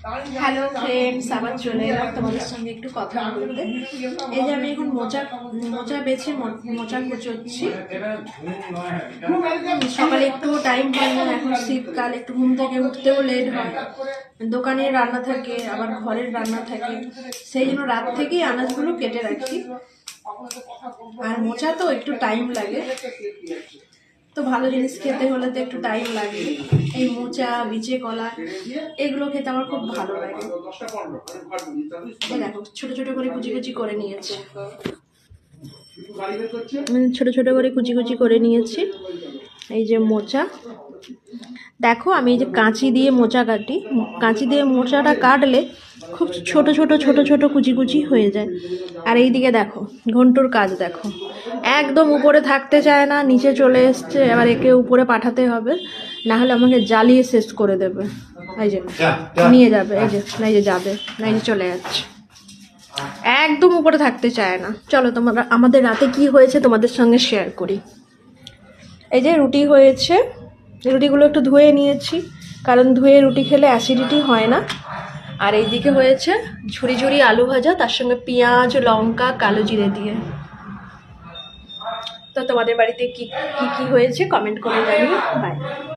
Hello friends, আবার চলে এলাম তোমাদের সঙ্গে একটু কথা বলতে। এই যে আমি এখন মোচা মোচা বেছে মোচা কুচোচ্ছি। সকালে একটু টাইম হয় না, এখন শীতকাল, একটু ঘুম থেকে উঠতেও লেট হয়, দোকানের রান্না থাকে, আবার ঘরের রান্না থাকে, সেই জন্য রাত থেকেই আনাজগুলো কেটে রাখি। আর মোচা তো একটু টাইম লাগে, তো ভালো জিনিস খেতে হলে তো একটু টাইম লাগে। এই মোচা, বিচে কলা, এগুলো খেতে আমার খুব ভালো লাগে। দেখো ছোট ছোট করে কুচি কুচি করে নিয়েছি, ছোট ছোট করে কুচি কুচি করে নিয়েছি। এই যে মোচা, দেখো আমি এই যে কাঁচি দিয়ে মোচা কাটি, কাঁচি দিয়ে মোচাটা কাটলে খুব ছোট ছোট ছোট ছোট কুচি কুচি হয়ে যায়। আর এই দিকে দেখো ঘন্টুর কাজ, দেখো একদম উপরে থাকতে চায় না, নিচে চলে এসছে। এবার একে উপরে পাঠাতে হবে, না হলে আমাকে জ্বালিয়ে শেষ করে দেবে। এই যে নিয়ে যাবে, এই যে যাবে না, এই যে চলে যাচ্ছে, একদম উপরে থাকতে চায় না। চলো তোমরা আমাদের রাতে কি হয়েছে তোমাদের সঙ্গে শেয়ার করি। এই যে রুটি হয়েছে, রুটিগুলো একটু ধুয়ে নিয়েছি, কারণ ধুয়ে রুটি খেলে অ্যাসিডিটি হয় না। আর এইদিকে হয়েছে ঝুরি ঝুরি আলু ভাজা, তার সঙ্গে পেঁয়াজ, লঙ্কা, কালো জিরে দিয়ে। তো তোমাদের বাড়িতে কি কি হয়েছে কমেন্ট করে জানিও। বাই।